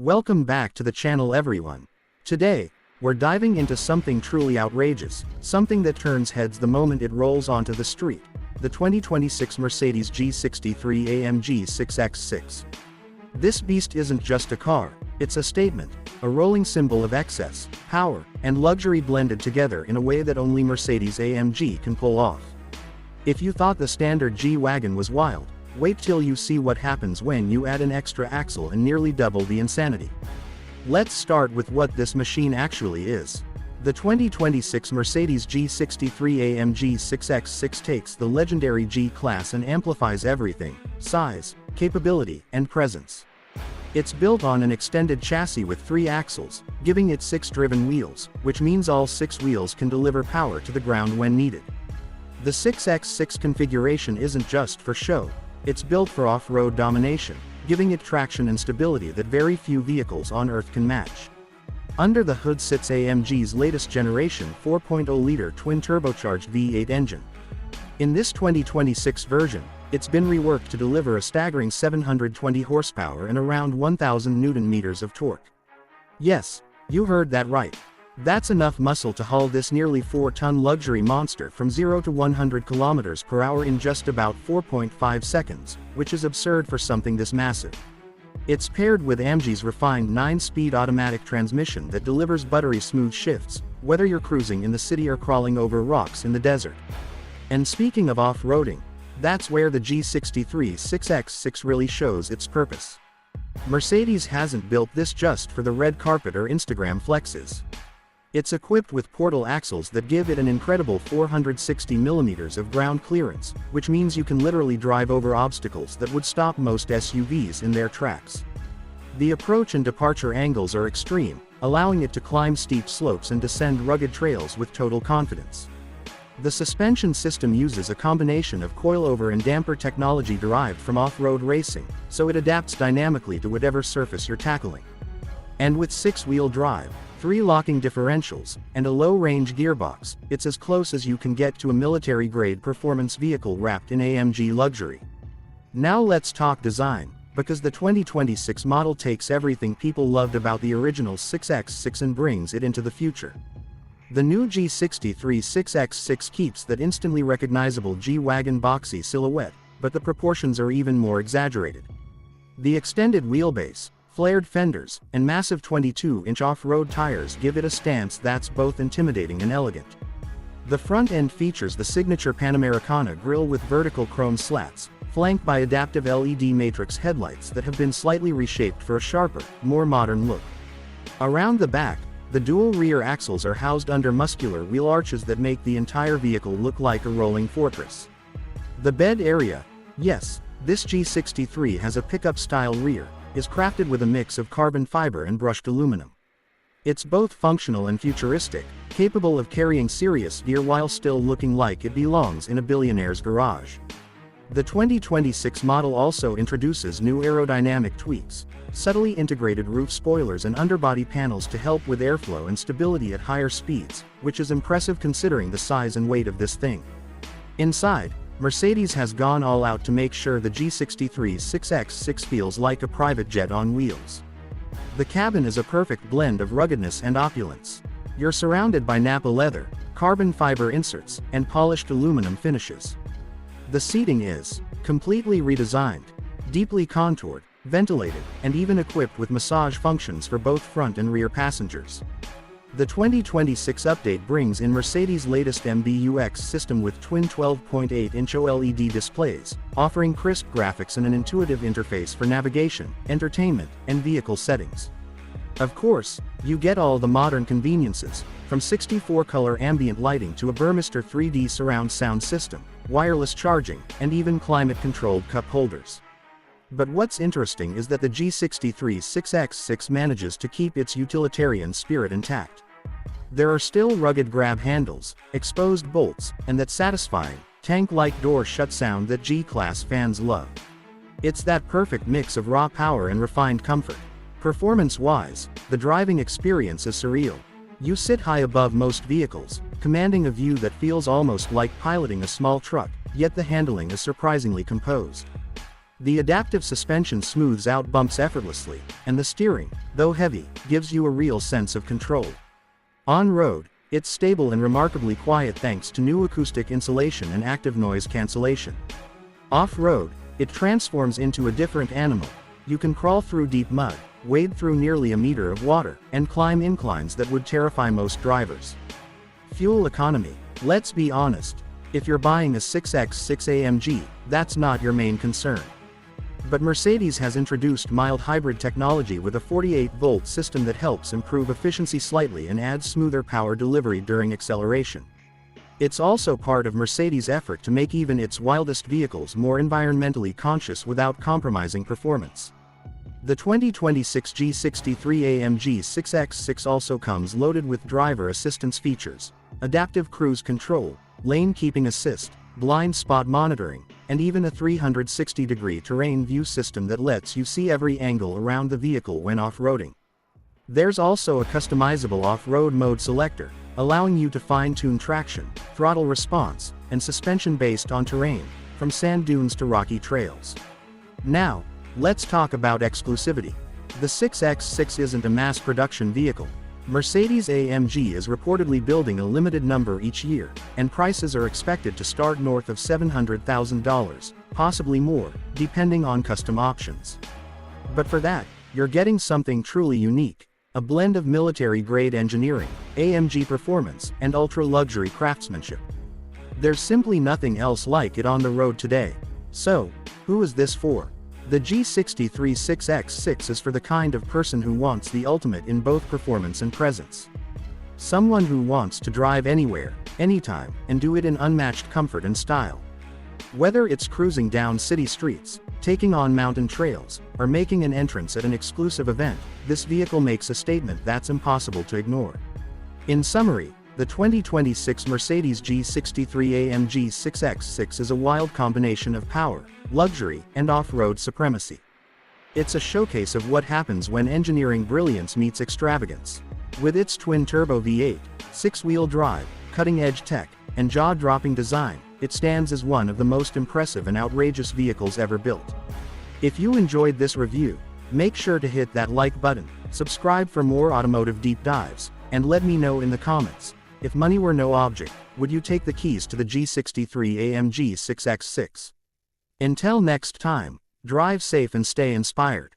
Welcome back to the channel everyone. Today, we're diving into something truly outrageous, something that turns heads the moment it rolls onto the street, the 2026 Mercedes G63 AMG 6x6. This beast isn't just a car, it's a statement, a rolling symbol of excess, power, and luxury blended together in a way that only Mercedes-AMG can pull off. If you thought the standard G-Wagon was wild, wait till you see what happens when you add an extra axle and nearly double the insanity. Let's start with what this machine actually is. The 2026 Mercedes G63 AMG 6x6 takes the legendary G-Class and amplifies everything: size, capability, and presence. It's built on an extended chassis with 3 axles, giving it 6 driven wheels, which means all 6 wheels can deliver power to the ground when needed. The 6x6 configuration isn't just for show. It's built for off-road domination, giving it traction and stability that very few vehicles on Earth can match. Under the hood sits AMG's latest generation 4.0-liter twin-turbocharged V8 engine. In this 2026 version, it's been reworked to deliver a staggering 720 horsepower and around 1,000 Newton-meters of torque. Yes, you heard that right. That's enough muscle to haul this nearly 4-ton luxury monster from 0 to 100 kilometers per hour in just about 4.5 seconds, which is absurd for something this massive. It's paired with AMG's refined 9-speed automatic transmission that delivers buttery-smooth shifts, whether you're cruising in the city or crawling over rocks in the desert. And speaking of off-roading, that's where the G63 6x6 really shows its purpose. Mercedes hasn't built this just for the red carpet or Instagram flexes. It's equipped with portal axles that give it an incredible 460 millimeters of ground clearance, which means you can literally drive over obstacles that would stop most SUVs in their tracks. The approach and departure angles are extreme, allowing it to climb steep slopes and descend rugged trails with total confidence. The suspension system uses a combination of coilover and damper technology derived from off-road racing, so it adapts dynamically to whatever surface you're tackling. And with 6-wheel drive, 3 locking differentials, and a low-range gearbox, it's as close as you can get to a military-grade performance vehicle wrapped in AMG luxury. Now let's talk design, because the 2026 model takes everything people loved about the original 6x6 and brings it into the future. The new G63 6x6 keeps that instantly recognizable G-Wagon boxy silhouette, but the proportions are even more exaggerated. The extended wheelbase, flared fenders, and massive 22-inch off-road tires give it a stance that's both intimidating and elegant. The front end features the signature Panamericana grille with vertical chrome slats, flanked by adaptive LED matrix headlights that have been slightly reshaped for a sharper, more modern look. Around the back, the dual rear axles are housed under muscular wheel arches that make the entire vehicle look like a rolling fortress. The bed area, yes, this G63 has a pickup-style rear, is crafted with a mix of carbon fiber and brushed aluminum. It's both functional and futuristic, capable of carrying serious gear while still looking like it belongs in a billionaire's garage. The 2026 model also introduces new aerodynamic tweaks, subtly integrated roof spoilers and underbody panels to help with airflow and stability at higher speeds, which is impressive considering the size and weight of this thing. Inside, Mercedes has gone all out to make sure the G63 6x6 feels like a private jet on wheels. The cabin is a perfect blend of ruggedness and opulence. You're surrounded by Nappa leather, carbon fiber inserts, and polished aluminum finishes. The seating is completely redesigned, deeply contoured, ventilated, and even equipped with massage functions for both front and rear passengers. The 2026 update brings in Mercedes' latest MBUX system with twin 12.8-inch OLED displays, offering crisp graphics and an intuitive interface for navigation, entertainment, and vehicle settings. Of course, you get all the modern conveniences, from 64-color ambient lighting to a Burmester 3D surround sound system, wireless charging, and even climate-controlled cup holders. But what's interesting is that the G63 6x6 manages to keep its utilitarian spirit intact. There are still rugged grab handles, exposed bolts, and that satisfying, tank-like door shut sound that G-Class fans love. It's that perfect mix of raw power and refined comfort. Performance-wise, the driving experience is surreal. You sit high above most vehicles, commanding a view that feels almost like piloting a small truck, yet the handling is surprisingly composed. The adaptive suspension smooths out bumps effortlessly, and the steering, though heavy, gives you a real sense of control. On-road, it's stable and remarkably quiet thanks to new acoustic insulation and active noise cancellation. Off-road, it transforms into a different animal. You can crawl through deep mud, wade through nearly a meter of water, and climb inclines that would terrify most drivers. Fuel economy. Let's be honest. If you're buying a 6x6 AMG, that's not your main concern. But Mercedes has introduced mild hybrid technology with a 48-volt system that helps improve efficiency slightly and adds smoother power delivery during acceleration. It's also part of Mercedes' effort to make even its wildest vehicles more environmentally conscious without compromising performance. The 2026 G63 AMG 6x6 also comes loaded with driver assistance features, adaptive cruise control, lane keeping assist, blind spot monitoring, and even a 360-degree terrain view system that lets you see every angle around the vehicle when off-roading. There's also a customizable off-road mode selector, allowing you to fine-tune traction, throttle response, and suspension based on terrain, from sand dunes to rocky trails. Now, let's talk about exclusivity. The 6x6 isn't a mass production vehicle. Mercedes-AMG is reportedly building a limited number each year, and prices are expected to start north of $700,000, possibly more, depending on custom options. But for that, you're getting something truly unique, a blend of military-grade engineering, AMG performance, and ultra-luxury craftsmanship. There's simply nothing else like it on the road today. So, who is this for? The G63 6x6 is for the kind of person who wants the ultimate in both performance and presence. Someone who wants to drive anywhere, anytime, and do it in unmatched comfort and style. Whether it's cruising down city streets, taking on mountain trails, or making an entrance at an exclusive event, this vehicle makes a statement that's impossible to ignore. In summary, the 2026 Mercedes G63 AMG 6x6 is a wild combination of power, luxury, and off-road supremacy. It's a showcase of what happens when engineering brilliance meets extravagance. With its twin-turbo V8, six-wheel drive, cutting-edge tech, and jaw-dropping design, it stands as one of the most impressive and outrageous vehicles ever built. If you enjoyed this review, make sure to hit that like button, subscribe for more automotive deep dives, and let me know in the comments, if money were no object, would you take the keys to the G63 AMG 6x6? Until next time, drive safe and stay inspired.